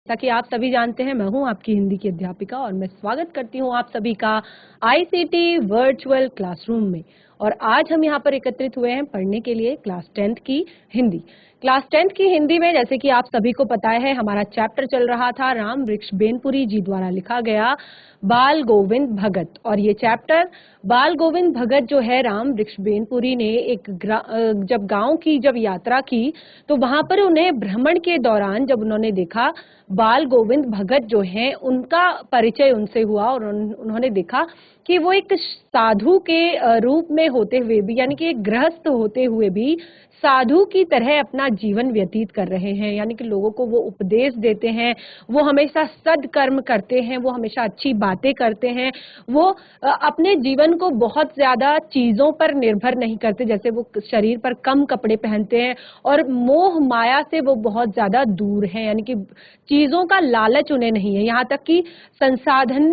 जैसा कि आप सभी जानते हैं, मैं हूं आपकी हिंदी की अध्यापिका और मैं स्वागत करती हूं आप सभी का आईसीटी वर्चुअल क्लासरूम में। और आज हम यहां पर एकत्रित हुए हैं पढ़ने के लिए क्लास 10th की हिंदी। क्लास 10th की हिंदी में जैसे कि आप सभी को पता है, हमारा चैप्टर चल रहा था राम वृक्ष बेनपुरी जी द्वारा लिखा गया बाल गोविंद भगत। और ये चैप्टर बाल गोविंद भगत जो है, राम वृक्ष बेनपुरी ने जब गांव की जब यात्रा की तो वहां पर उन्हें भ्रमण के दौरान जब उन्होंने देखा बाल गोविंद भगत जो हैं, उनका परिचय उनसे हुआ और उन्होंने देखा कि वो एक साधु के रूप में होते हुए भी, यानी कि एक गृहस्थ होते हुए भी साधु की तरह अपना जीवन व्यतीत कर रहे हैं। यानी कि लोगों को वो उपदेश देते हैं, वो हमेशा सद्कर्म करते हैं, वो हमेशा अच्छी बातें करते हैं, वो अपने जीवन को बहुत ज्यादा चीजों पर निर्भर नहीं करते, जैसे वो शरीर पर कम कपड़े पहनते हैं और मोह माया से वो बहुत ज्यादा दूर हैं। यानी कि चीजों का लालच उन्हें नहीं है, यहाँ तक कि संसाधन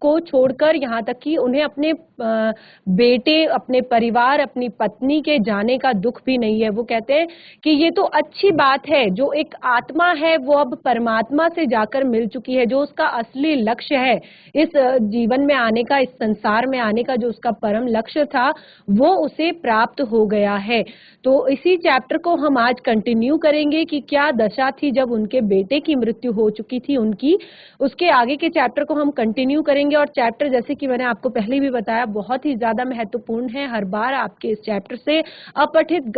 को छोड़कर यहाँ तक कि उन्हें अपने बेटे, अपने परिवार, अपनी पत्नी के जाने का दुख भी नहीं है। वो कहते हैं कि ये तो अच्छी बात है, जो एक आत्मा है वो अब परमात्मा से जाकर मिल चुकी है, जो उसका असली लक्ष्य है इस जीवन में आने का, इस संसार में आने का, जो उसका परम लक्ष्य था वो उसे प्राप्त हो गया है। तो इसी चैप्टर को हम आज कंटिन्यू करेंगे कि क्या दशा थी जब उनके बेटे की मृत्यु हो चुकी थी उनकी। उसके आगे के चैप्टर को हम कंटिन्यू करेंगे और चैप्टर, जैसे कि मैंने आपको पहले भी बताया, बहुत ही ज्यादा महत्वपूर्ण है। हर बार आपके इस चैप्टर से अपठित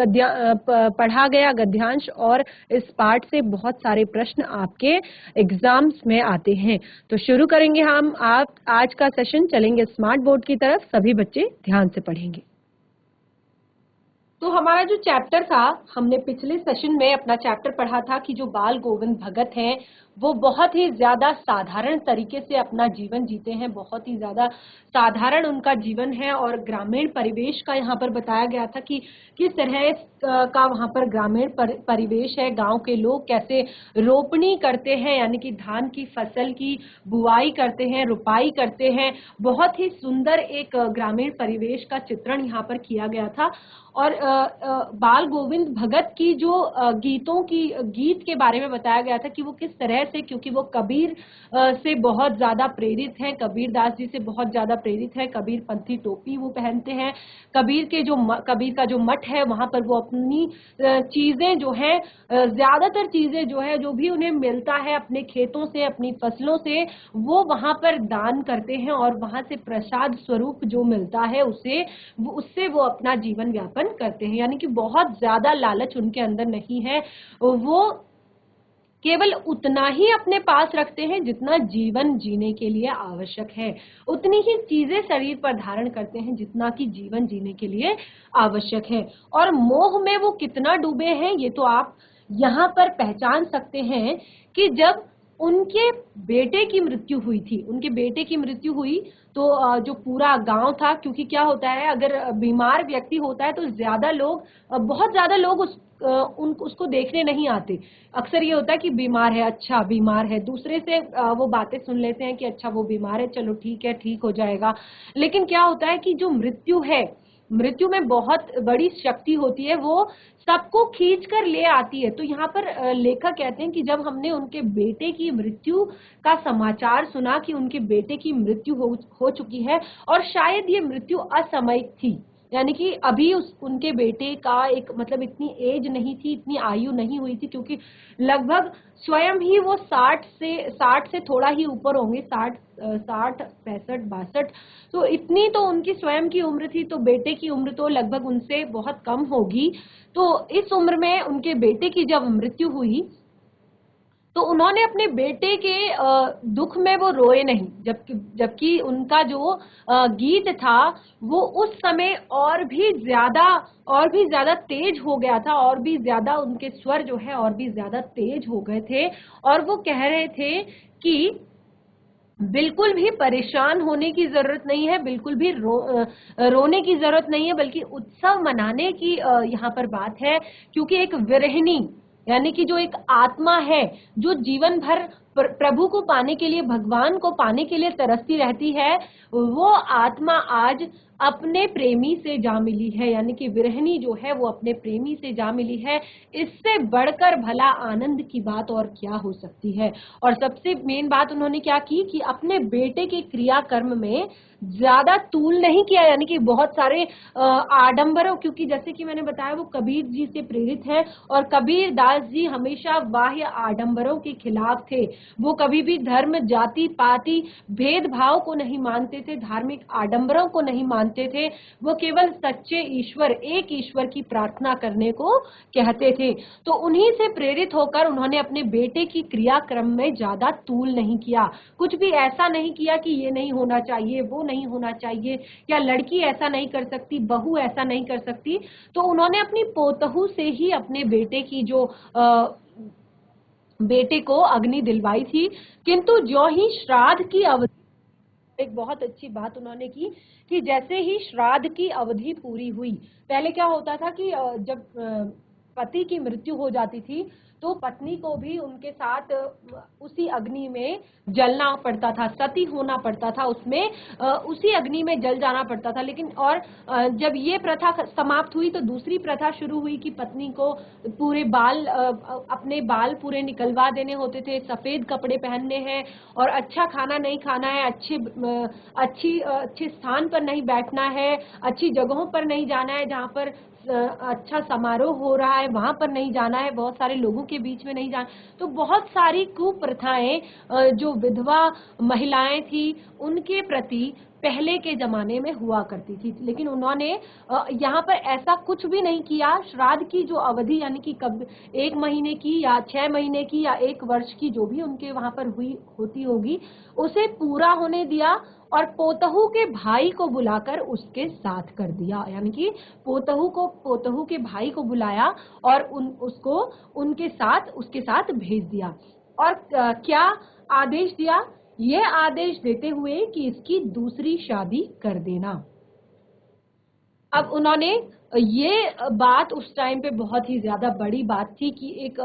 पढ़ा गया गद्यांश और इस पाठ से बहुत सारे प्रश्न आपके एग्जाम्स में आते हैं। तो शुरू करेंगे हम आप आज का सेशन। चलेंगे स्मार्ट बोर्ड की तरफ, सभी बच्चे ध्यान से पढ़ेंगे। तो हमारा जो चैप्टर था, हमने पिछले सेशन में अपना चैप्टर पढ़ा था कि जो बाल गोविंद भगत हैं वो बहुत ही ज्यादा साधारण तरीके से अपना जीवन जीते हैं, बहुत ही ज्यादा साधारण उनका जीवन है। और ग्रामीण परिवेश का यहाँ पर बताया गया था कि किस तरह का वहाँ पर ग्रामीण परिवेश है, गांव के लोग कैसे रोपनी करते हैं, यानी कि धान की फसल की बुआई करते हैं, रुपाई करते हैं। बहुत ही सुंदर एक ग्रामीण परिवेश का चित्रण यहाँ पर किया गया था। और बाल गोविंद भगत की जो गीत के बारे में बताया गया था कि वो किस तरह से, क्योंकि वो कबीर से बहुत ज्यादा प्रेरित हैं, कबीर दास जी से बहुत ज्यादा प्रेरित है। कबीर पंथी टोपी वो पहनते हैं। कबीर का जो मठ है वहां पर वो अपनी चीजें जो है, ज्यादातर चीजें जो है, जो भी उन्हें मिलता है अपने खेतों से, अपनी फसलों से, वो वहां पर दान करते हैं और वहां से प्रसाद स्वरूप जो मिलता है उससे वो अपना जीवन व्यापन करते हैं। यानी कि बहुत ज्यादा लालच उनके अंदर नहीं है, वो केवल उतना ही अपने पास रखते हैं जितना जीवन जीने के लिए आवश्यक है, उतनी ही चीजें शरीर पर धारण करते हैं जितना कि जीवन जीने के लिए आवश्यक है। और मोह में वो कितना डूबे हैं ये तो आप यहाँ पर पहचान सकते हैं कि जब उनके बेटे की मृत्यु हुई थी, उनके बेटे की मृत्यु हुई तो जो पूरा गांव था, क्योंकि क्या होता है, अगर बीमार व्यक्ति होता है तो बहुत ज्यादा लोग उसको देखने नहीं आते। अक्सर ये होता है कि बीमार है, अच्छा बीमार है, दूसरे से वो बातें सुन लेते हैं कि अच्छा वो बीमार है, चलो ठीक है, ठीक हो जाएगा। लेकिन क्या होता है कि जो मृत्यु है, मृत्यु में बहुत बड़ी शक्ति होती है, वो सबको खींच कर ले आती है। तो यहाँ पर लेखक कहते हैं कि जब हमने उनके बेटे की मृत्यु का समाचार सुना कि उनके बेटे की मृत्यु हो चुकी है, और शायद ये मृत्यु असामयिक थी, यानी कि अभी उनके बेटे का एक मतलब इतनी एज नहीं थी, इतनी आयु नहीं हुई थी, क्योंकि लगभग स्वयं ही वो 60 से थोड़ा ही ऊपर होंगे, 60 65 62, तो इतनी तो उनकी स्वयं की उम्र थी। तो बेटे की उम्र तो लगभग उनसे बहुत कम होगी। तो इस उम्र में उनके बेटे की जब मृत्यु हुई तो उन्होंने अपने बेटे के दुख में वो रोए नहीं, जबकि उनका जो गीत था वो उस समय और भी ज्यादा तेज हो गया था, और भी ज्यादा उनके स्वर जो है और भी ज्यादा तेज हो गए थे। और वो कह रहे थे कि बिल्कुल भी परेशान होने की जरूरत नहीं है, बिल्कुल भी रोने की जरूरत नहीं है, बल्कि उत्सव मनाने की यहाँ पर बात है। क्योंकि एक विरहिणी, यानी कि जो एक आत्मा है जो जीवन भर प्रभु को पाने के लिए, भगवान को पाने के लिए तरसती रहती है, वो आत्मा आज अपने प्रेमी से जा मिली है, यानी कि विरहिणी जो है वो अपने प्रेमी से जा मिली है। इससे बढ़कर भला आनंद की बात और क्या हो सकती है। और सबसे मेन बात उन्होंने क्या की कि अपने बेटे के क्रियाकर्म में ज्यादा तूल नहीं किया, यानी कि बहुत सारे आडंबरों, क्योंकि जैसे कि मैंने बताया वो कबीर जी से प्रेरित है और कबीर दास जी हमेशा बाह्य आडंबरों के खिलाफ थे। वो कभी भी धर्म, जाति, पाति, भेदभाव को नहीं मानते थे, धार्मिक आडंबरों को नहीं मानते थे। वो केवल सच्चे ईश्वर, एक ईश्वर की प्रार्थना करने को कहते थे। तो उन्हीं से प्रेरित होकर उन्होंने अपने बेटे की क्रियाक्रम में ज्यादा तूल नहीं किया, कुछ भी ऐसा नहीं किया कि ये नहीं होना चाहिए, वो नहीं होना चाहिए, या लड़की ऐसा नहीं कर सकती, बहू ऐसा नहीं कर सकती। तो उन्होंने अपनी पोतहू से ही अपने बेटे की जो बेटे को अग्नि दिलवाई थी। किंतु जो ही श्राद्ध की अवधि, एक बहुत अच्छी बात उन्होंने की कि जैसे ही श्राद्ध की अवधि पूरी हुई, पहले क्या होता था कि जब पति की मृत्यु हो जाती थी तो पत्नी को भी उनके साथ उसी अग्नि में जलना पड़ता था, सती होना पड़ता था, उसमें उसी अग्नि में जल जाना पड़ता था। लेकिन और जब ये प्रथा समाप्त हुई तो दूसरी प्रथा शुरू हुई कि पत्नी को पूरे बाल, अपने बाल पूरे निकलवा देने होते थे, सफेद कपड़े पहनने हैं और अच्छा खाना नहीं खाना है, अच्छे स्थान पर नहीं बैठना है, अच्छी जगहों पर नहीं जाना है, जहाँ पर अच्छा समारोह हो रहा है वहां पर नहीं जाना है, बहुत सारे लोगों के बीच में नहीं जाना। तो बहुत सारी कुप्रथाएं जो विधवा महिलाएं थी उनके प्रति पहले के जमाने में हुआ करती थी। लेकिन उन्होंने यहाँ पर ऐसा कुछ भी नहीं किया। श्राद्ध की जो अवधि, यानी कि कब 1 महीने की या 6 महीने की या 1 वर्ष की, जो भी उनके वहां पर हुई होती होगी, उसे पूरा होने दिया और पोतहू के भाई को बुलाकर उसके साथ कर दिया। यानी कि पोतहू के भाई को बुलाया और उसको उसके साथ भेज दिया। और क्या आदेश दिया? यह आदेश देते हुए कि इसकी दूसरी शादी कर देना। अब उन्होंने ये बात उस टाइम पे बहुत ही ज्यादा बड़ी बात थी कि एक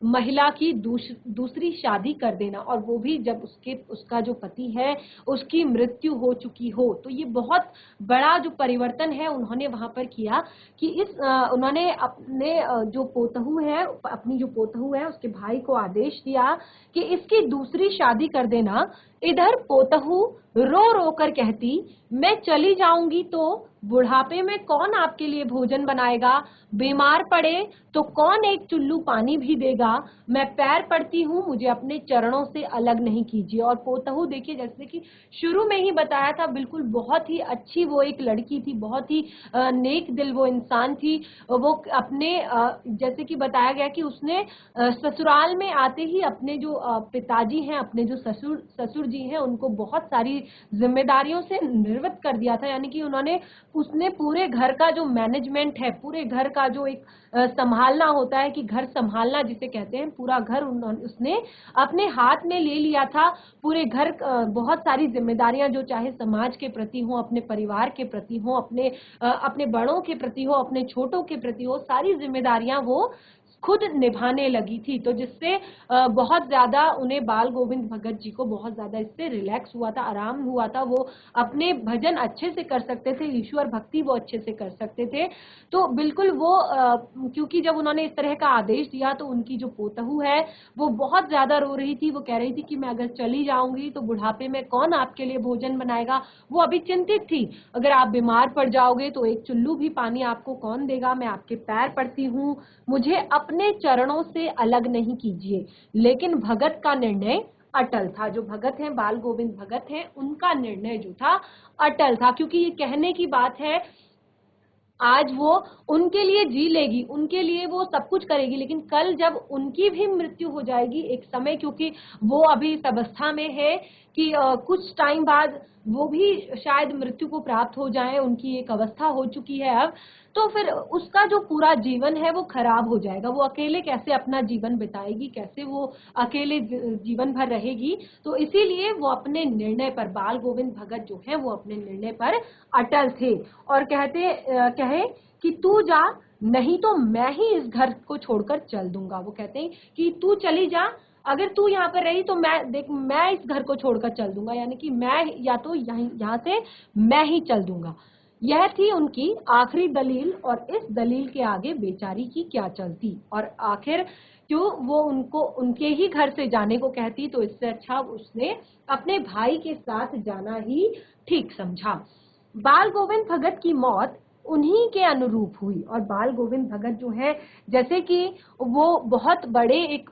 महिला की दूसरी शादी कर देना, और वो भी जब उसका जो पति है उसकी मृत्यु हो चुकी हो। तो ये बहुत बड़ा जो परिवर्तन है उन्होंने वहां पर किया कि उन्होंने अपनी जो पोतहू है उसके भाई को आदेश दिया कि इसकी दूसरी शादी कर देना। इधर पोतहू रो रो कर कहती, मैं चली जाऊंगी तो बुढ़ापे में कौन आपके लिए भोजन बनाएगा, बीमार पड़े तो कौन एक चुल्लू पानी भी देगा, मैं पैर पड़ती हूँ, मुझे अपने चरणों से अलग नहीं कीजिए। और पोतहू देखिए, जैसे कि शुरू में ही बताया था, बिल्कुल बहुत ही अच्छी वो एक लड़की थी, बहुत ही नेक दिल वो इंसान थी। वो अपने जैसे कि बताया गया कि उसने ससुराल में आते ही अपने जो पिताजी हैं, अपने जो ससुर जी हैं, उनको बहुत सारी जिम्मेदारियों से निवृत्त कर दिया था। यानी कि उसने पूरे घर का जो मैनेजमेंट है, पूरे घर का जो एक संभालना होता है कि घर संभालना जिसे कहते हैं, पूरा घर उसने अपने हाथ में ले लिया था। पूरे घर बहुत सारी जिम्मेदारियां, जो चाहे समाज के प्रति हो, अपने परिवार के प्रति हो, अपने बड़ों के प्रति हो, अपने छोटों के प्रति हो, सारी जिम्मेदारियां वो खुद निभाने लगी थी। तो जिससे बहुत ज्यादा उन्हें बाल गोविंद भगत जी को बहुत ज्यादा इससे रिलैक्स हुआ था, आराम हुआ था। वो अपने भजन अच्छे से कर सकते थे, ईश्वर भक्ति वो अच्छे से कर सकते थे। तो बिल्कुल वो क्योंकि जब उन्होंने इस तरह का आदेश दिया तो उनकी जो पोतहू है वो बहुत ज्यादा रो रही थी। वो कह रही थी कि मैं अगर चली जाऊंगी तो बुढ़ापे में कौन आपके लिए भोजन बनाएगा। वो अभी चिंतित थी, अगर आप बीमार पड़ जाओगे तो एक चुल्लू भी पानी आपको कौन देगा, मैं आपके पैर पड़ती हूँ, मुझे अपने चरणों से अलग नहीं कीजिए। लेकिन भगत का निर्णय अटल था। जो भगत हैं, बाल गोविंद भगत हैं, उनका निर्णय जो था अटल था। क्योंकि ये कहने की बात है, आज वो उनके लिए जी लेगी, उनके लिए वो सब कुछ करेगी, लेकिन कल जब उनकी भी मृत्यु हो जाएगी एक समय, क्योंकि वो अभी इस अवस्था में है कि कुछ टाइम बाद वो भी शायद मृत्यु को प्राप्त हो जाए, उनकी एक अवस्था हो चुकी है अब। तो फिर उसका जो पूरा जीवन है वो खराब हो जाएगा। वो अकेले कैसे अपना जीवन बिताएगी, कैसे वो अकेले जीवन भर रहेगी। तो इसीलिए वो अपने निर्णय पर, बाल गोविंद भगत जो है वो अपने निर्णय पर अटल थे और कहे कि तू जा, नहीं तो मैं ही इस घर को छोड़कर चल दूंगा। वो कहते हैं कि तू चली जा, अगर तू यहाँ पर रही तो मैं इस घर को छोड़कर चल दूंगा, यानी कि मैं या तो यहाँ से मैं ही चल दूंगा। यह थी उनकी आखिरी दलील, और इस दलील के आगे बेचारी की क्या चलती, और आखिर क्यों वो उनको उनके ही घर से जाने को कहती, तो इससे अच्छा उसने अपने भाई के साथ जाना ही ठीक समझा। बाल गोविंद भगत की मौत उन्हीं के अनुरूप हुई, और बाल गोविंद भगत जो है, जैसे कि वो बहुत बड़े एक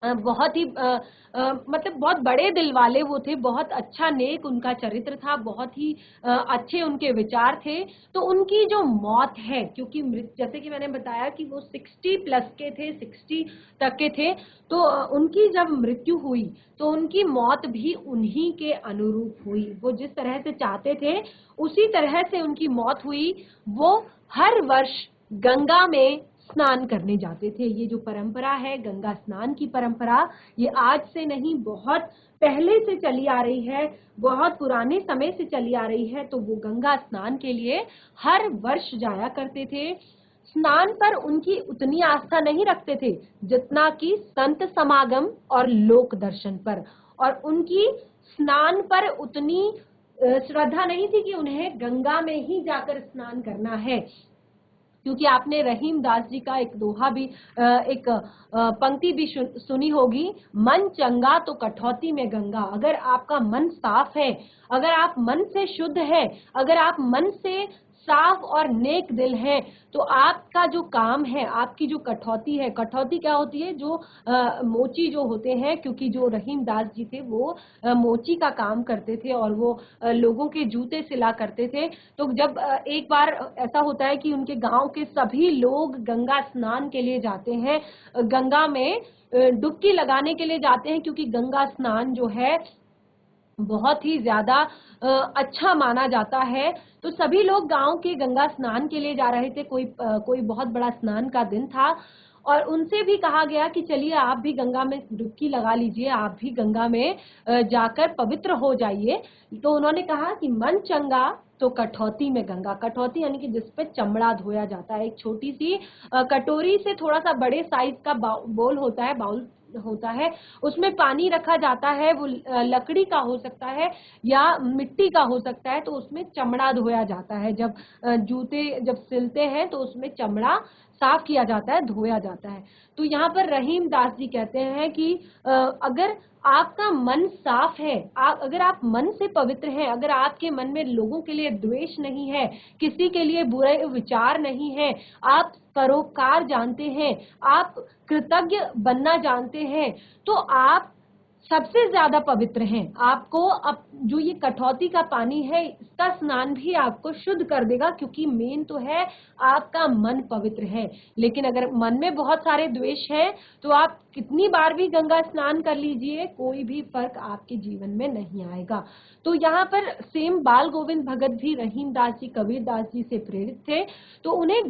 बहुत ही मतलब बहुत बड़े दिल वाले वो थे, बहुत अच्छा नेक उनका चरित्र था, बहुत ही अच्छे उनके विचार थे। तो उनकी जो मौत है, क्योंकि जैसे कि मैंने बताया कि वो 60 प्लस के थे, 60 तक के थे, तो उनकी जब मृत्यु हुई तो उनकी मौत भी उन्हीं के अनुरूप हुई। वो जिस तरह से चाहते थे उसी तरह से उनकी मौत हुई। वो हर वर्ष गंगा में स्नान करने जाते थे। ये जो परंपरा है गंगा स्नान की परंपरा, ये आज से नहीं, बहुत पहले से चली आ रही है, बहुत पुराने समय से चली आ रही है। तो वो गंगा स्नान के लिए हर वर्ष जाया करते थे। स्नान पर उनकी उतनी आस्था नहीं रखते थे जितना कि संत समागम और लोक दर्शन पर, और उनकी स्नान पर उतनी श्रद्धा नहीं थी कि उन्हें गंगा में ही जाकर स्नान करना है। क्योंकि आपने रहीम दास जी का एक दोहा भी एक पंक्ति भी सुनी होगी, मन चंगा तो कठौती में गंगा। अगर आपका मन साफ है, अगर आप मन से शुद्ध है, अगर आप मन से साफ और नेक दिल है, तो आपका जो काम है, आपकी जो कठौती है, कठौती क्या होती है, जो मोची जो होते हैं, क्योंकि जो रहीम दास जी थे वो मोची का काम करते थे, और वो लोगों के जूते सिला करते थे। तो जब एक बार ऐसा होता है कि उनके गांव के सभी लोग गंगा स्नान के लिए जाते हैं, गंगा में डुबकी लगाने के लिए जाते हैं, क्योंकि गंगा स्नान जो है बहुत ही ज्यादा अच्छा माना जाता है। तो सभी लोग गांव के गंगा स्नान के लिए जा रहे थे। कोई बहुत बड़ा स्नान का दिन था, और उनसे भी कहा गया कि चलिए आप भी गंगा में डुबकी लगा लीजिए, आप भी गंगा में जाकर पवित्र हो जाइए। तो उन्होंने कहा कि मन चंगा तो कठौती में गंगा। कठौती यानी कि जिसपे चमड़ा धोया जाता है, एक छोटी सी कटोरी से थोड़ा सा बड़े साइज का बोल होता है, बाउल होता है, उसमें पानी रखा जाता है। वो लकड़ी का हो सकता है या मिट्टी का हो सकता है, तो उसमें चमड़ा धोया जाता है। जब जूते जब सिलते हैं तो उसमें चमड़ा साफ किया जाता है, धोया जाता है। तो यहाँ पर रहीम दास जी कहते हैं कि अगर आपका मन साफ है, अगर आप मन से पवित्र हैं, अगर आपके मन में लोगों के लिए द्वेष नहीं है, किसी के लिए बुरे विचार नहीं है, आप परोपकार जानते हैं, आप कृतज्ञ बनना जानते हैं, तो आप सबसे ज्यादा पवित्र हैं। आपको अब जो ये कठौती का पानी है, इसका स्नान भी आपको शुद्ध कर देगा, क्योंकि मेन तो है आपका मन पवित्र है। लेकिन अगर मन में बहुत सारे द्वेष है, तो आप कितनी बार भी गंगा स्नान कर लीजिए, कोई भी फर्क आपके जीवन में नहीं आएगा। तो यहाँ पर सेम बाल गोविंद भगत भी रहीम दास जी, कबीर दास जी से प्रेरित थे। तो उन्हें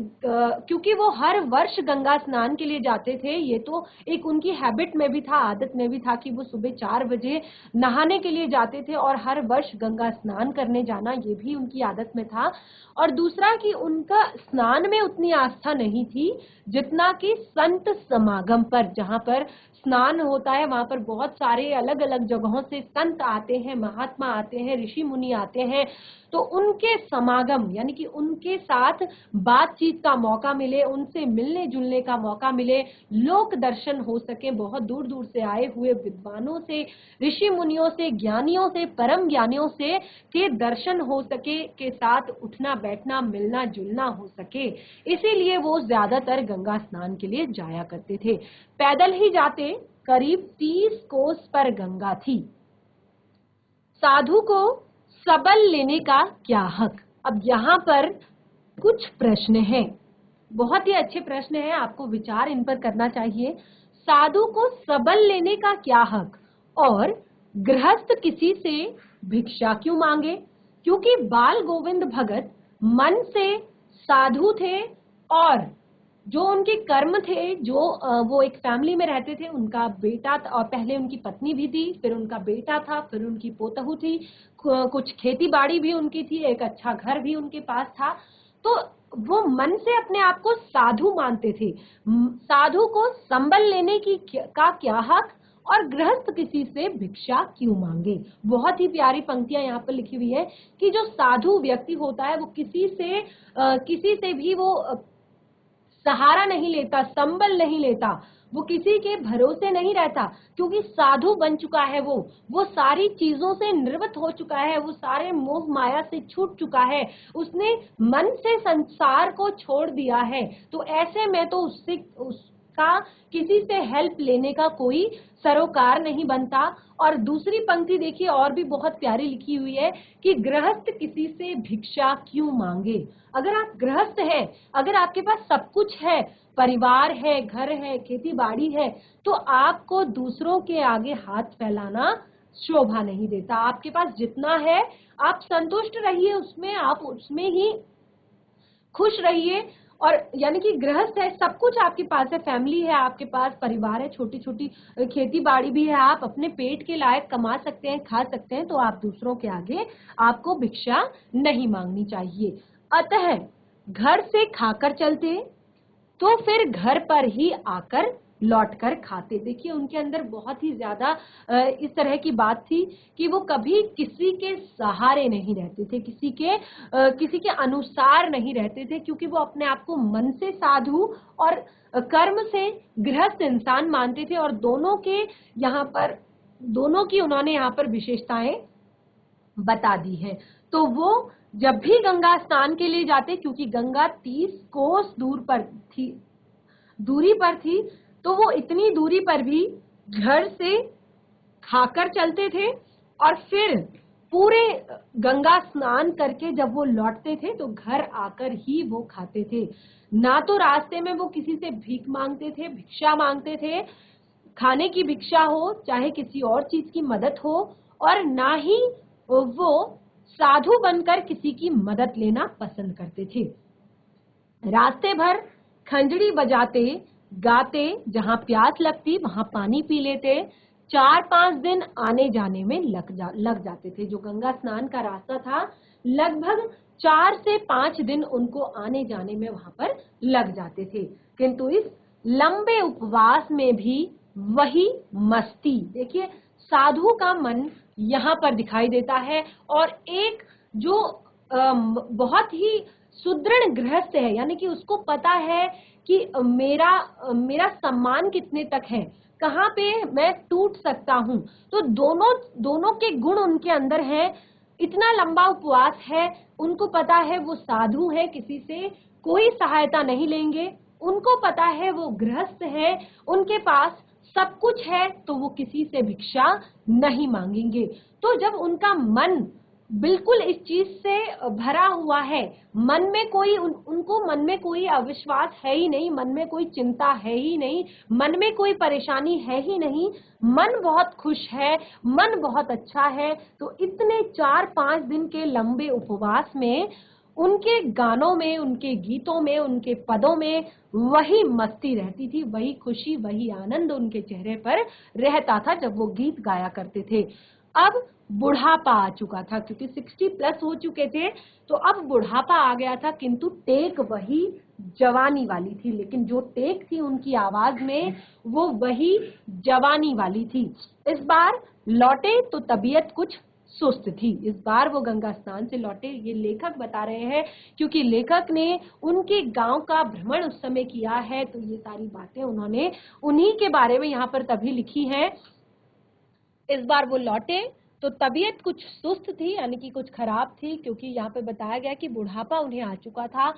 क्योंकि वो हर वर्ष गंगा स्नान के लिए जाते थे, ये तो एक उनकी हैबिट में भी था, आदत में भी था कि वो सुबह 4 बजे नहाने के लिए जाते थे, और हर वर्ष गंगा स्नान करने जाना ये भी उनकी आदत में था। और दूसरा कि उनका स्नान में उतनी आस्था नहीं थी जितना कि संत समागम पर, जहां पर स्नान होता है वहां पर बहुत सारे अलग अलग जगहों से संत आते हैं, महात्मा आते हैं, ऋषि मुनि आते हैं। तो उनके समागम यानी कि उनके साथ बातचीत का मौका मिले, उनसे मिलने जुलने का मौका मिले, लोक दर्शन हो सके, बहुत दूर दूर से आए हुए विद्वानों से, ऋषि मुनियों से, ज्ञानियों से, परम ज्ञानियों से के दर्शन हो सके, के साथ उठना बैठना, मिलना जुलना हो सके। इसीलिए वो ज्यादातर गंगा स्नान के लिए जाया करते थे। पैदल ही जाते, करीब 30 कोस पर गंगा थी। साधु को सबल लेने का क्या हक? अब यहाँ पर कुछ प्रश्न हैं, बहुत ही अच्छे प्रश्न हैं, आपको विचार इन पर करना चाहिए। साधु को सबल लेने का क्या हक, और गृहस्थ किसी से भिक्षा क्यों मांगे? क्योंकि बाल गोविंद भगत मन से साधु थे, और जो उनके कर्म थे, जो वो एक फैमिली में रहते थे, उनका बेटा और पहले उनकी पत्नी भी थी, फिर उनका बेटा था, फिर उनकी पोतहू थी, कुछ खेती बाड़ी भी उनकी थी, एक अच्छा घर भी उनके पास था। तो वो मन से अपने आप को साधु मानते थे। साधु को संबल लेने का क्या हक, और गृहस्थ किसी से भिक्षा क्यों मांगे। बहुत ही प्यारी पंक्तियां यहाँ पर लिखी हुई है कि जो साधु व्यक्ति होता है वो किसी से भी वो सहारा नहीं लेता, संबल नहीं लेता, वो किसी के भरोसे नहीं रहता, क्योंकि साधु बन चुका है। वो सारी चीजों से निर्वृत्त हो चुका है, वो सारे मोह माया से छूट चुका है, उसने मन से संसार को छोड़ दिया है। तो ऐसे में तो उसका किसी से हेल्प लेने का कोई सरोकार नहीं बनता। और दूसरी पंक्ति देखिए, और भी बहुत प्यारी लिखी हुई है कि गृहस्थ किसी से भिक्षा क्यों मांगे। अगर आप गृहस्थ हैं, अगर आपके पास सब कुछ है, परिवार है, घर है, खेती बाड़ी है, तो आपको दूसरों के आगे हाथ फैलाना शोभा नहीं देता। आपके पास जितना है आप संतुष्ट रहिए उसमें, आप उसमें ही खुश रहिए। और यानी कि गृहस्थ है, सब कुछ आपके पास है, फैमिली है, आपके पास परिवार है, छोटी छोटी खेती बाड़ी भी है, आप अपने पेट के लायक कमा सकते हैं, खा सकते हैं, तो आप दूसरों के आगे आपको भिक्षा नहीं मांगनी चाहिए। अतः घर से खाकर चलते तो फिर घर पर ही आकर लौट कर खाते। देखिए उनके अंदर बहुत ही ज्यादा इस तरह की बात थी कि वो कभी किसी के सहारे नहीं रहते थे, किसी के अनुसार नहीं रहते थे, क्योंकि वो अपने आप को मन से साधु और कर्म से गृहस्थ इंसान मानते थे। और दोनों की उन्होंने यहाँ पर विशेषताएं बता दी है। तो वो जब भी गंगा स्नान के लिए जाते, क्योंकि गंगा 30 कोस दूरी पर थी, तो वो इतनी दूरी पर भी घर से खाकर चलते थे और फिर पूरे गंगा स्नान करके जब वो लौटते थे तो घर आकर ही वो खाते थे। ना तो रास्ते में वो किसी से भीख मांगते थे, भिक्षा मांगते थे, खाने की भिक्षा हो चाहे किसी और चीज की मदद हो, और ना ही वो साधु बनकर किसी की मदद लेना पसंद करते थे। रास्ते भर खंजड़ी बजाते गाते, जहां प्यास लगती वहां पानी पी लेते। 4-5 दिन आने जाने में लग जाते थे। जो गंगा स्नान का रास्ता था, लगभग 4 से 5 दिन उनको आने जाने में वहां पर लग जाते थे। किंतु इस लंबे उपवास में भी वही मस्ती, देखिए साधु का मन यहाँ पर दिखाई देता है। और एक जो बहुत ही सुदृढ़ गृहस्थ है, यानी कि उसको पता है कि मेरा सम्मान कितने तक है, कहाँ पे मैं टूट सकता हूँ, तो दोनों के गुण उनके अंदर हैं। इतना लंबा उपवास है, उनको पता है वो साधु है, किसी से कोई सहायता नहीं लेंगे, उनको पता है वो गृहस्थ है, उनके पास सब कुछ है, तो वो किसी से भिक्षा नहीं मांगेंगे। तो जब उनका मन बिल्कुल इस चीज से भरा हुआ है, मन में कोई उनको मन में कोई अविश्वास है ही नहीं, मन में कोई चिंता है ही नहीं, मन में कोई परेशानी है ही नहीं, मन बहुत खुश है, मन बहुत अच्छा है, तो इतने 4-5 दिन के लंबे उपवास में उनके गानों में, उनके गीतों में, उनके पदों में वही मस्ती रहती थी, वही खुशी, वही आनंद उनके चेहरे पर रहता था जब वो गीत गाया करते थे। अब बुढ़ापा आ चुका था, क्योंकि 60 प्लस हो चुके थे, तो अब बुढ़ापा आ गया था, किंतु टेक वही जवानी वाली थी। लेकिन जो टेक थी उनकी आवाज में, वो वही जवानी वाली थी। इस बार लौटे तो तबीयत कुछ सुस्त थी। इस बार वो गंगा स्नान से लौटे, ये लेखक बता रहे हैं, क्योंकि लेखक ने उनके गांव का भ्रमण उस समय किया है, तो ये सारी बातें उन्होंने उन्हीं के बारे में यहाँ पर तभी लिखी है। इस बार वो लौटे तो तबीयत कुछ सुस्त थी, यानी कि कुछ खराब थी, क्योंकि यहाँ पे बताया गया कि बुढ़ापा उन्हें आ चुका था।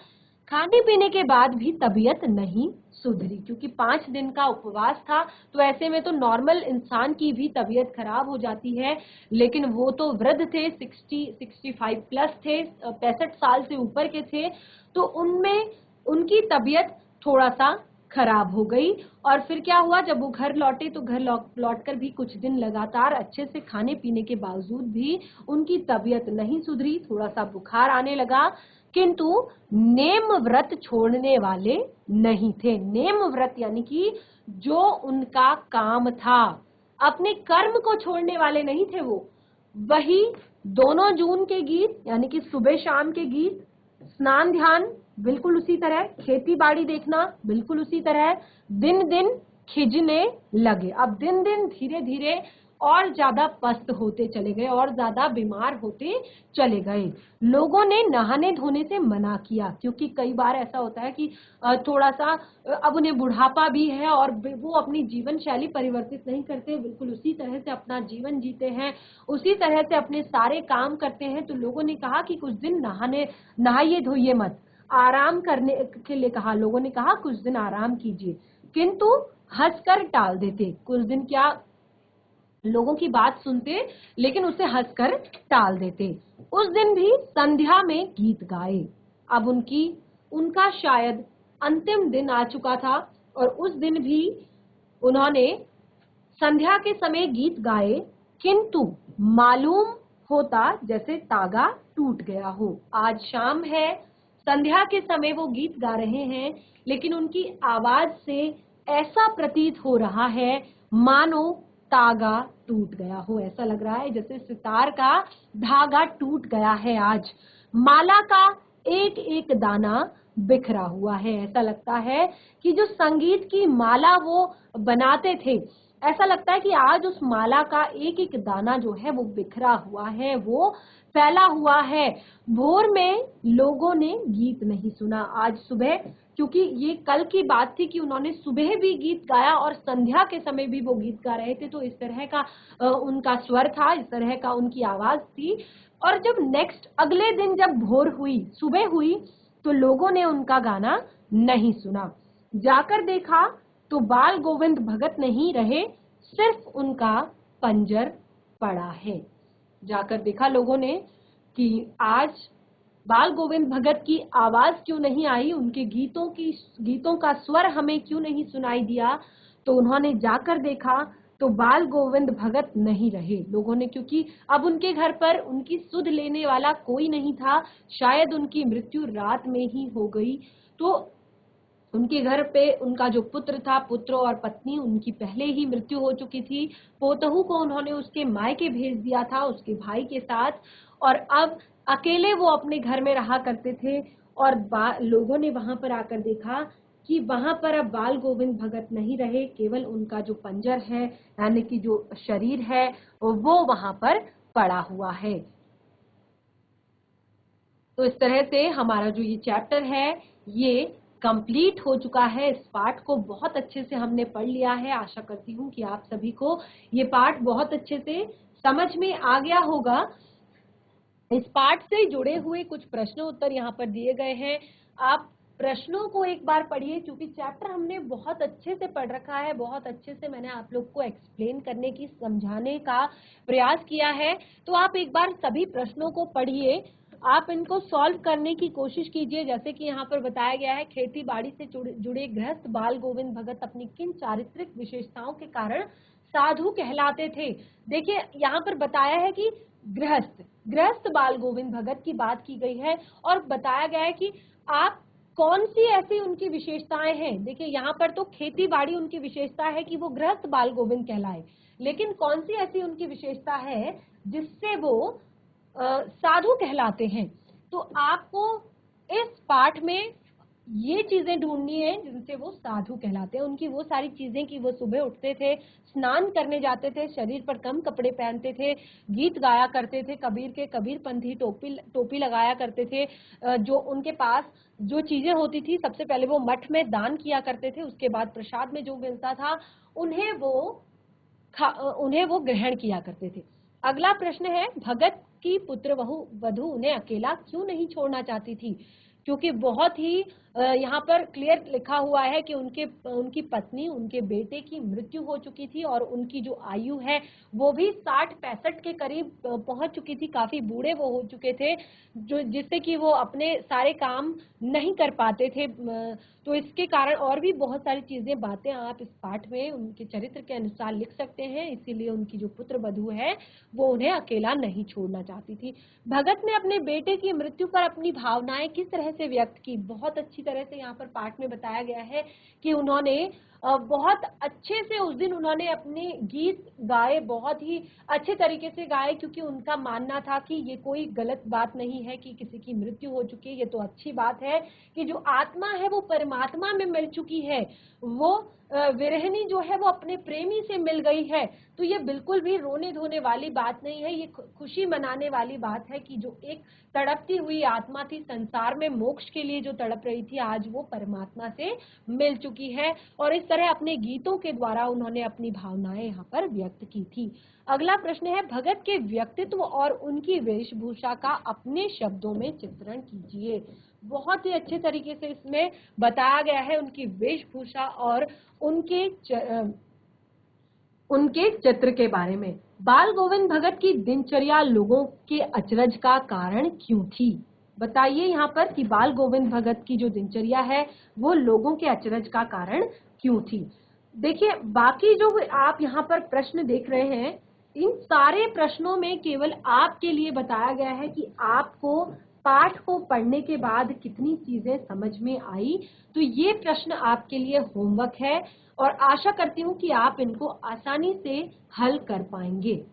खाने पीने के बाद भी तबीयत नहीं सुधरी, क्योंकि 5 दिन का उपवास था, तो ऐसे में तो नॉर्मल इंसान की भी तबीयत खराब हो जाती है। लेकिन वो तो वृद्ध थे, 60-65 प्लस थे, 65 साल से ऊपर के थे, तो उनमें उनकी तबीयत थोड़ा सा खराब हो गई। और फिर क्या हुआ, जब वो घर लौटे तो घर लौटकर भी कुछ दिन लगातार अच्छे से खाने पीने के बावजूद भी उनकी तबीयत नहीं सुधरी, थोड़ा सा बुखार आने लगा। किंतु नेम व्रत छोड़ने वाले नहीं थे। नेम व्रत यानी कि जो उनका काम था, अपने कर्म को छोड़ने वाले नहीं थे वो। वही दोनों जून के गीत, यानी कि सुबह शाम के गीत, स्नान ध्यान बिल्कुल उसी तरह, खेती बाड़ी देखना बिल्कुल उसी तरह, दिन दिन खिंचने लगे। अब दिन दिन धीरे धीरे और ज्यादा पस्त होते चले गए और ज्यादा बीमार होते चले गए। लोगों ने नहाने धोने से मना किया, क्योंकि कई बार ऐसा होता है कि थोड़ा सा अब उन्हें बुढ़ापा भी है और वो अपनी जीवन शैली परिवर्तित नहीं करते, बिल्कुल उसी तरह से अपना जीवन जीते हैं, उसी तरह से अपने सारे काम करते हैं। तो लोगों ने कहा कि कुछ दिन नहाइए धोइए मत, आराम करने के लिए कहा। लोगों ने कहा कुछ दिन आराम कीजिए, किंतु हंसकर टाल देते। कुछ दिन क्या लोगों की बात सुनते, लेकिन उसे हंसकर टाल देते। उस दिन भी संध्या में गीत गाए। अब उनका शायद अंतिम दिन आ चुका था और उस दिन भी उन्होंने संध्या के समय गीत गाए, किंतु मालूम होता जैसे तागा टूट गया हो। आज शाम है, संध्या के समय वो गीत गा रहे हैं, लेकिन उनकी आवाज से ऐसा प्रतीत हो रहा है मानो तागा टूट गया हो। ऐसा लग रहा है जैसे सितार का धागा टूट गया है। आज माला का एक एक दाना बिखरा हुआ है। ऐसा लगता है कि जो संगीत की माला वो बनाते थे, ऐसा लगता है कि आज उस माला का एक एक दाना जो है वो बिखरा हुआ है, वो फैला हुआ है। भोर में लोगों ने गीत नहीं सुना। आज सुबह, क्योंकि ये कल की बात थी कि उन्होंने सुबह भी गीत गाया और संध्या के समय भी वो गीत गा रहे थे, तो इस तरह का उनका स्वर था, इस तरह का उनकी आवाज थी। और जब नेक्स्ट अगले दिन जब भोर हुई, सुबह हुई, तो लोगों ने उनका गाना नहीं सुना। जाकर देखा तो बाल गोविंद भगत नहीं रहे, सिर्फ उनका पंजर पड़ा है। जाकर देखा लोगों ने कि आज बाल गोविंद भगत की आवाज क्यों नहीं आई, उनके गीतों का स्वर हमें क्यों नहीं सुनाई दिया। तो उन्होंने जाकर देखा तो बाल गोविंद भगत नहीं रहे। लोगों ने, क्योंकि अब उनके घर पर उनकी सुध लेने वाला कोई नहीं था, शायद उनकी मृत्यु रात में ही हो गई। तो उनके घर पे उनका जो पुत्र था, पुत्र और पत्नी, उनकी पहले ही मृत्यु हो चुकी थी। पोतहू को उन्होंने उसके मायके भेज दिया था उसके भाई के साथ, और अब अकेले वो अपने घर में रहा करते थे। और लोगों ने वहां पर आकर देखा कि वहां पर अब बाल गोविंद भगत नहीं रहे, केवल उनका जो पंजर है, यानी कि जो शरीर है, वो वहां पर पड़ा हुआ है। तो इस तरह से हमारा जो ये चैप्टर है ये कंप्लीट हो चुका है। इस पाठ को बहुत अच्छे से हमने पढ़ लिया है। आशा करती हूँ कि आप सभी को ये पाठ बहुत अच्छे से समझ में आ गया होगा। इस पाठ से जुड़े हुए कुछ प्रश्न उत्तर यहाँ पर दिए गए हैं। आप प्रश्नों को एक बार पढ़िए, क्योंकि चैप्टर हमने बहुत अच्छे से पढ़ रखा है, बहुत अच्छे से मैंने आप लोग को एक्सप्लेन करने की, समझाने का प्रयास किया है। तो आप एक बार सभी प्रश्नों को पढ़िए, आप इनको सॉल्व करने की कोशिश कीजिए। जैसे कि यहाँ पर बताया गया है, खेती बाड़ी से जुड़े गृहस्थ बाल गोविंद भगत अपनी किन चारित्रिक विशेषताओं के कारण साधु कहलाते थे। देखिए यहाँ पर बताया है कि गृहस्थ बाल गोविंद भगत की बात की गई है और बताया गया है कि आप कौन सी ऐसी उनकी विशेषताएं हैं। देखिए यहाँ पर तो खेती बाड़ी उनकी विशेषता है कि वो गृहस्थ बाल गोविंद कहलाए, लेकिन कौन सी ऐसी उनकी विशेषता है जिससे वो साधु कहलाते हैं। तो आपको इस पाठ में ये चीजें ढूंढनी है जिनसे वो साधु कहलाते हैं। उनकी वो सारी चीजें कि वो सुबह उठते थे, स्नान करने जाते थे, शरीर पर कम कपड़े पहनते थे, गीत गाया करते थे, कबीरपंथी टोपी लगाया करते थे, जो उनके पास जो चीजें होती थी सबसे पहले वो मठ में दान किया करते थे, उसके बाद प्रसाद में जो मिलता था उन्हें वो ग्रहण किया करते थे। अगला प्रश्न है, भगत की पुत्र वधू उन्हें अकेला क्यों नहीं छोड़ना चाहती थी। क्योंकि बहुत ही यहाँ पर क्लियर लिखा हुआ है कि उनकी पत्नी, उनके बेटे की मृत्यु हो चुकी थी और उनकी जो आयु है वो भी 60-65 के करीब पहुंच चुकी थी, काफी बूढ़े वो हो चुके थे, जो जिससे कि वो अपने सारे काम नहीं कर पाते थे। तो इसके कारण और भी बहुत सारी चीजें, बातें आप इस पाठ में उनके चरित्र के अनुसार लिख सकते हैं। इसीलिए उनकी जो पुत्र वधू है वो उन्हें अकेला नहीं छोड़ना चाहती थी। भगत ने अपने बेटे की मृत्यु पर अपनी भावनाएं किस तरह से व्यक्त की। बहुत अच्छी तरह से यहाँ पर पाठ में बताया गया है कि उन्होंने बहुत अच्छे से उस दिन उन्होंने अपने गीत गाए, बहुत ही अच्छे तरीके से गाए, क्योंकि उनका मानना था कि ये कोई गलत बात नहीं है कि किसी की मृत्यु हो चुकी है, ये तो अच्छी बात है कि जो आत्मा है वो परमात्मा में मिल चुकी है, वो विरहिणी जो है वो अपने प्रेमी से मिल गई है। तो ये बिल्कुल भी रोने धोने वाली बात नहीं है, ये खुशी मनाने वाली बात है कि जो एक तड़पती हुई आत्मा थी, संसार में मोक्ष के लिए जो तड़प रही थी, आज वो परमात्मा से मिल चुकी है। और इस तरह अपने गीतों के द्वारा उन्होंने अपनी भावनाएं यहाँ पर व्यक्त की थी। अगला प्रश्न है, भगत के व्यक्तित्व और उनकी वेशभूषा का अपने शब्दों में चित्रण कीजिए। बहुत ही अच्छे तरीके से इसमें बताया गया है उनकी वेशभूषा और उनके चित्र के बारे में। बाल गोविंद भगत की दिनचर्या लोगों के अचरज का कारण क्यों थी? बताइए यहाँ पर कि बाल गोविंद भगत की जो दिनचर्या है वो लोगों के अचरज का कारण क्यों थी। देखिए, बाकी जो आप यहाँ पर प्रश्न देख रहे हैं, इन सारे प्रश्नों में केवल आपके लिए बताया गया है कि आपको पाठ को पढ़ने के बाद कितनी चीजें समझ में आई। तो ये प्रश्न आपके लिए होमवर्क है और आशा करती हूँ कि आप इनको आसानी से हल कर पाएंगे।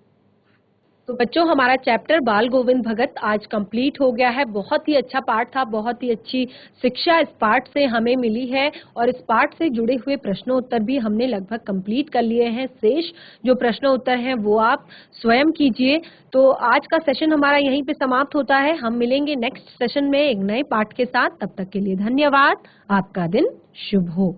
तो बच्चों, हमारा चैप्टर बाल गोविंद भगत आज कंप्लीट हो गया है। बहुत ही अच्छा पाठ था, बहुत ही अच्छी शिक्षा इस पाठ से हमें मिली है और इस पाठ से जुड़े हुए प्रश्नों उत्तर भी हमने लगभग कंप्लीट कर लिए हैं। शेष जो प्रश्न उत्तर हैं वो आप स्वयं कीजिए। तो आज का सेशन हमारा यहीं पे समाप्त होता है। हम मिलेंगे नेक्स्ट सेशन में एक नए पाठ के साथ। तब तक के लिए धन्यवाद। आपका दिन शुभ हो।